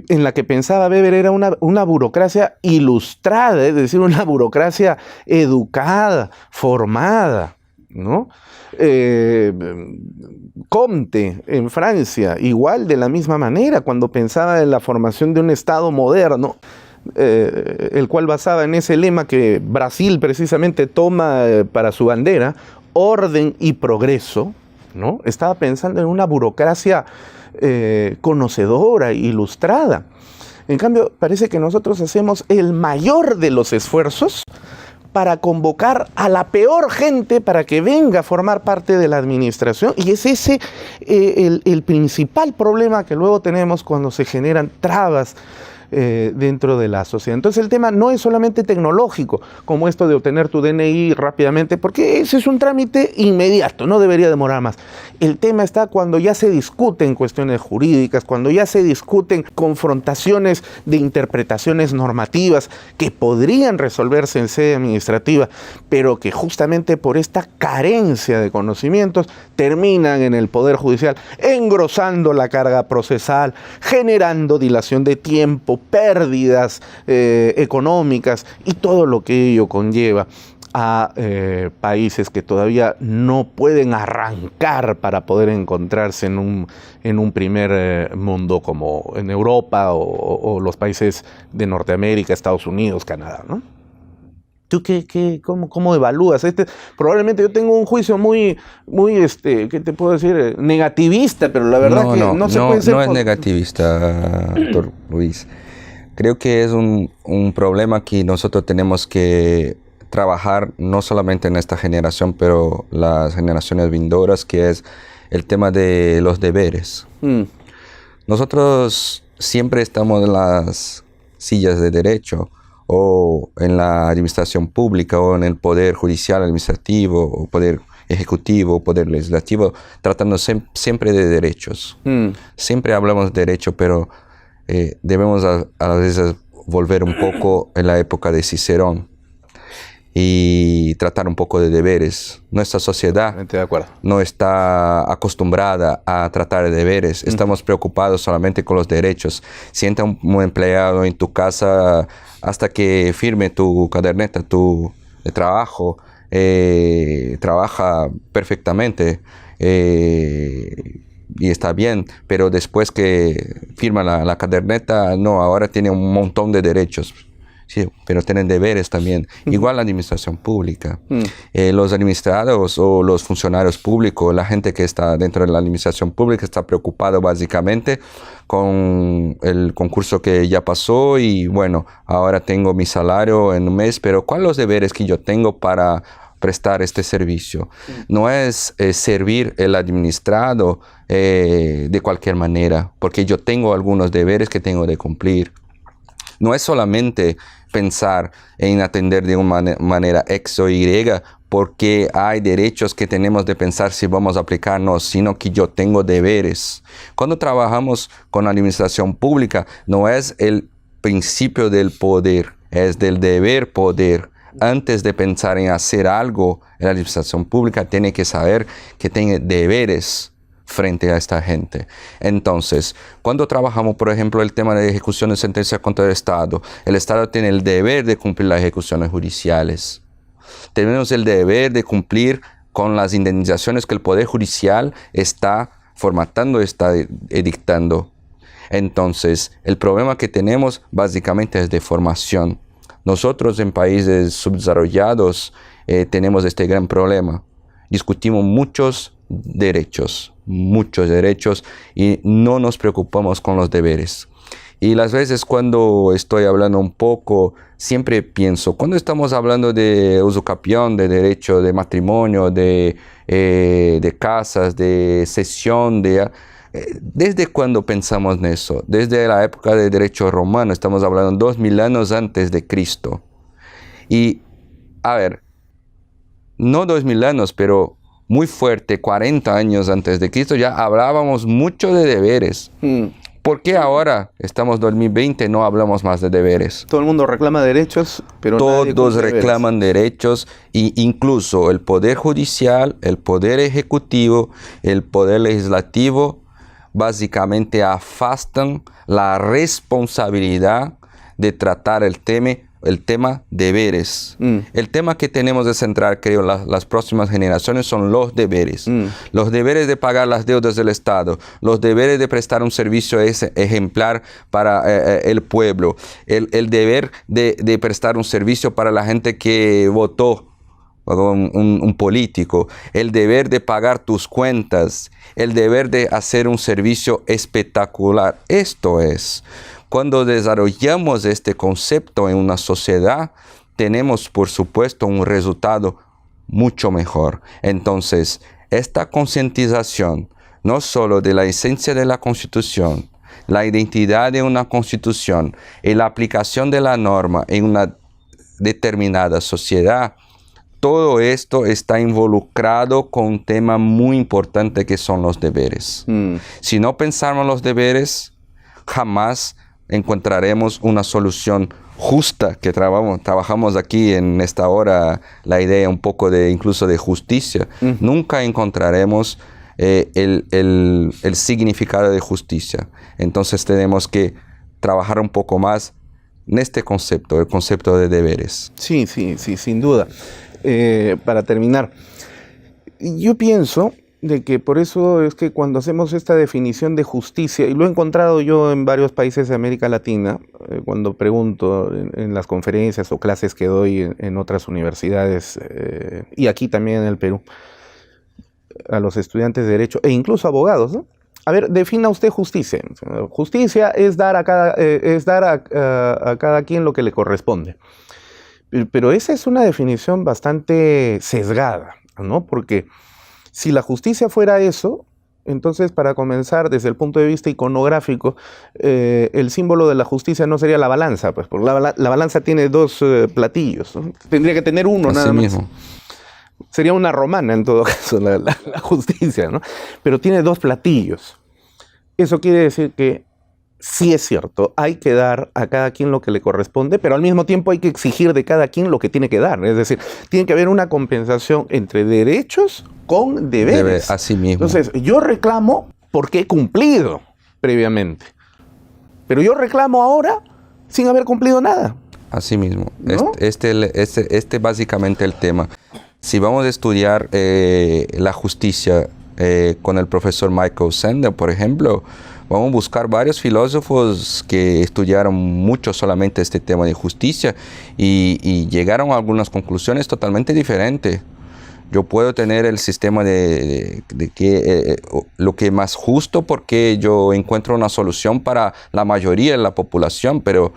S1: en la que pensaba Weber era una burocracia ilustrada, es decir, una burocracia educada, formada, ¿no? Comte en Francia, igual de la misma manera, cuando pensaba en la formación de un Estado moderno, el cual basaba en ese lema que Brasil precisamente toma para su bandera, orden y progreso, ¿no? Estaba pensando en una burocracia conocedora, ilustrada. En cambio, parece que nosotros hacemos el mayor de los esfuerzos para convocar a la peor gente para que venga a formar parte de la administración, y es ese el principal problema que luego tenemos cuando se generan trabas dentro de la sociedad. Entonces el tema no es solamente tecnológico, como esto de obtener tu DNI rápidamente, porque ese es un trámite inmediato, no debería demorar más. El tema está cuando ya se discuten cuestiones jurídicas, cuando ya se discuten confrontaciones de interpretaciones normativas que podrían resolverse en sede administrativa, pero que justamente por esta carencia de conocimientos terminan en el Poder Judicial engrosando la carga procesal, generando dilación de tiempo, pérdidas económicas y todo lo que ello conlleva a países que todavía no pueden arrancar para poder encontrarse en un primer mundo como en Europa o los países de Norteamérica, Estados Unidos, Canadá, ¿no? ¿Tú cómo evalúas? Probablemente yo tengo un juicio muy, ¿qué te puedo decir? Negativista, pero la verdad no se puede ser...
S2: No es negativista, doctor Luis. Creo que es un problema que nosotros tenemos que trabajar no solamente en esta generación, pero las generaciones vindouras, que es el tema de los deberes. Nosotros siempre estamos en las sillas de derecho, o en la administración pública, o en el poder judicial, administrativo, o poder ejecutivo, o poder legislativo, tratando siempre de derechos. Siempre hablamos de derecho, pero debemos a veces volver un poco en la época de Cicerón y tratar un poco de deberes. Nuestra sociedad no está acostumbrada a tratar de deberes. Estamos preocupados solamente con los derechos. Si entra un empleado en tu casa hasta que firme tu caderneta, de trabajo, trabaja perfectamente y está bien, pero después que firma la caderneta, no, ahora tiene un montón de derechos. Sí, pero tienen deberes también. Igual la administración pública. Los administrados o los funcionarios públicos, la gente que está dentro de la administración pública está preocupado básicamente con el concurso que ya pasó y bueno, ahora tengo mi salario en un mes, pero ¿cuáles son los deberes que yo tengo para prestar este servicio? No es servir el administrado de cualquier manera, porque yo tengo algunos deberes que tengo de cumplir. No es solamente pensar en atender de una manera X o Y, porque hay derechos que tenemos de pensar si vamos a aplicarnos, sino que yo tengo deberes. Cuando trabajamos con la administración pública, no es el principio del poder, es del deber poder. Antes de pensar en hacer algo en la administración pública, tiene que saber que tiene deberes frente a esta gente. Entonces, cuando trabajamos, por ejemplo, el tema de ejecución de sentencias contra el Estado tiene el deber de cumplir las ejecuciones judiciales. Tenemos el deber de cumplir con las indemnizaciones que el Poder Judicial está formatando, está edictando. Entonces, el problema que tenemos básicamente es de formación. Nosotros en países subdesarrollados tenemos este gran problema. Discutimos muchos derechos y no nos preocupamos con los deberes. Y las veces cuando estoy hablando un poco, siempre pienso, cuando estamos hablando de usucapión, de derecho de matrimonio, de casas, de cesión, ¿desde cuándo pensamos en eso? Desde la época del derecho romano, estamos hablando 2000 años antes de Cristo. Y, a ver, no 2000 años, pero muy fuerte, 40 años antes de Cristo, ya hablábamos mucho de deberes. ¿Por qué ahora, estamos en 2020, no hablamos más de deberes?
S1: Todo el mundo reclama derechos, pero
S2: todos reclaman derechos, e incluso el Poder Judicial, el Poder Ejecutivo, el Poder Legislativo, básicamente afastan la responsabilidad de tratar el tema deberes. El tema que tenemos de centrar, creo, las próximas generaciones son los deberes. Los deberes de pagar las deudas del Estado, los deberes de prestar un servicio ejemplar para el pueblo, el deber de prestar un servicio para la gente que votó un político, el deber de pagar tus cuentas, el deber de hacer un servicio espectacular. Esto es, cuando desarrollamos este concepto en una sociedad, tenemos por supuesto un resultado mucho mejor. Entonces, esta concientización, no solo de la esencia de la Constitución, la identidad de una Constitución y la aplicación de la norma en una determinada sociedad, todo esto está involucrado con un tema muy importante que son los deberes. Si no pensamos en los deberes, jamás encontraremos una solución justa, que trabajamos aquí en esta hora la idea un poco de incluso de justicia. Nunca encontraremos el significado de justicia. Entonces tenemos que trabajar un poco más en este concepto, el concepto de deberes.
S1: Sí, sin duda. Para terminar, yo pienso de que por eso es que cuando hacemos esta definición de justicia, y lo he encontrado yo en varios países de América Latina, cuando pregunto en las conferencias o clases que doy en otras universidades, y aquí también en el Perú, a los estudiantes de Derecho, e incluso abogados, ¿no? A ver, defina usted justicia. Justicia es dar a cada quien lo que le corresponde. Pero esa es una definición bastante sesgada, ¿no? Porque si la justicia fuera eso, entonces, para comenzar, desde el punto de vista iconográfico, el símbolo de la justicia no sería la balanza, pues, porque la balanza tiene dos platillos, ¿no? Tendría que tener uno nada más. Sería una romana, en todo caso, la justicia, ¿no? Pero tiene dos platillos. Eso quiere decir que sí es cierto, hay que dar a cada quien lo que le corresponde, pero al mismo tiempo hay que exigir de cada quien lo que tiene que dar. Es decir, tiene que haber una compensación entre derechos con deberes.
S2: Así mismo.
S1: Entonces, yo reclamo porque he cumplido previamente, pero yo reclamo ahora sin haber cumplido nada.
S2: Así mismo.
S1: ¿No?
S2: Este básicamente el tema. Si vamos a estudiar la justicia con el profesor Michael Sandel, por ejemplo, vamos a buscar varios filósofos que estudiaron mucho solamente este tema de justicia y llegaron a algunas conclusiones totalmente diferentes. Yo puedo tener el sistema de que lo que es más justo porque yo encuentro una solución para la mayoría de la población, pero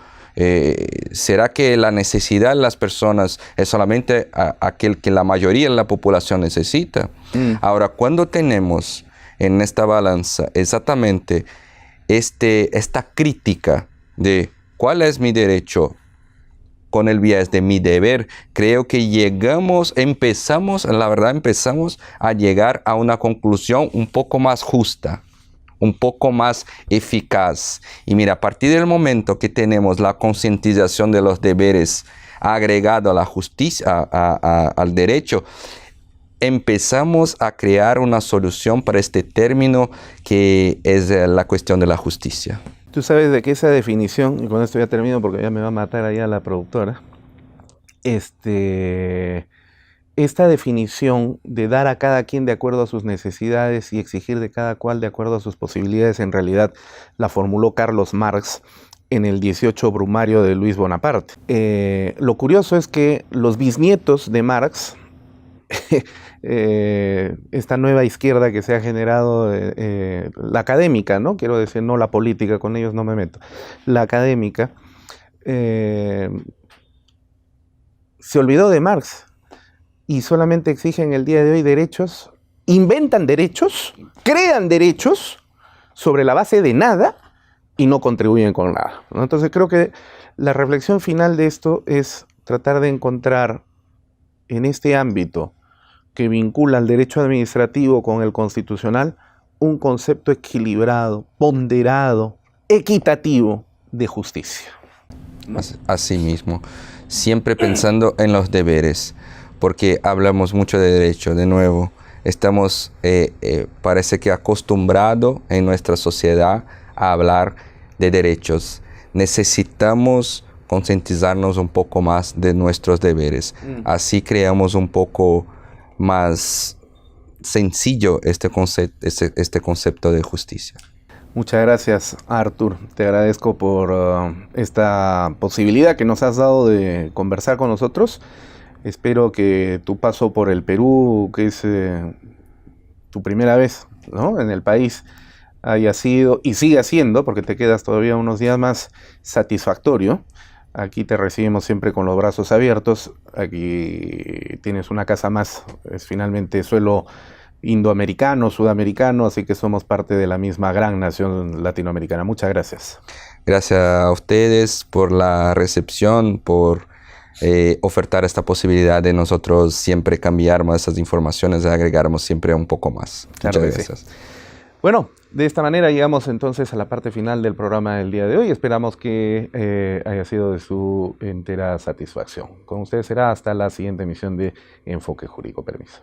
S2: ¿será que la necesidad de las personas es solamente aquel que la mayoría de la población necesita? Ahora, cuando tenemos en esta balanza exactamente esta crítica de cuál es mi derecho con el bias de mi deber, creo que empezamos a llegar a una conclusión un poco más justa, un poco más eficaz. Y mira, a partir del momento que tenemos la concientización de los deberes agregado a la justicia, al derecho, empezamos a crear una solución para este término que es la cuestión de la justicia.
S1: Tú sabes de que esa definición, y con esto ya termino porque ya me va a matar allá la productora, esta definición de dar a cada quien de acuerdo a sus necesidades y exigir de cada cual de acuerdo a sus posibilidades, en realidad la formuló Carlos Marx en el 18 Brumario de Luis Bonaparte. Lo curioso es que los bisnietos de Marx, esta nueva izquierda que se ha generado, la académica, ¿no? Quiero decir, no la política, con ellos no me meto, la académica, se olvidó de Marx y solamente exigen el día de hoy derechos, inventan derechos, crean derechos sobre la base de nada y no contribuyen con nada, ¿no? Entonces creo que la reflexión final de esto es tratar de encontrar en este ámbito que vincula el derecho administrativo con el constitucional un concepto equilibrado, ponderado, equitativo de justicia.
S2: Así mismo, siempre pensando en los deberes, porque hablamos mucho de derecho, de nuevo, estamos parece que acostumbrados en nuestra sociedad a hablar de derechos. Necesitamos concientizarnos un poco más de nuestros deberes, así creamos un poco más sencillo este concepto de justicia.
S1: Muchas gracias, Artur. Te agradezco por esta posibilidad que nos has dado de conversar con nosotros. Espero que tu paso por el Perú, que es tu primera vez, ¿no?, en el país, haya sido y siga siendo, porque te quedas todavía unos días más, satisfactorio. Aquí te recibimos siempre con los brazos abiertos. Aquí tienes una casa más. Es finalmente suelo indoamericano, sudamericano, así que somos parte de la misma gran nación latinoamericana. Muchas gracias.
S2: Gracias a ustedes por la recepción, por ofertar esta posibilidad de nosotros siempre cambiar esas informaciones y agregarnos siempre un poco más.
S1: Claro,
S2: muchas gracias.
S1: Sí. Bueno, de esta manera llegamos entonces a la parte final del programa del día de hoy. Esperamos que haya sido de su entera satisfacción. Con ustedes será hasta la siguiente emisión de Enfoque Jurídico. Permiso.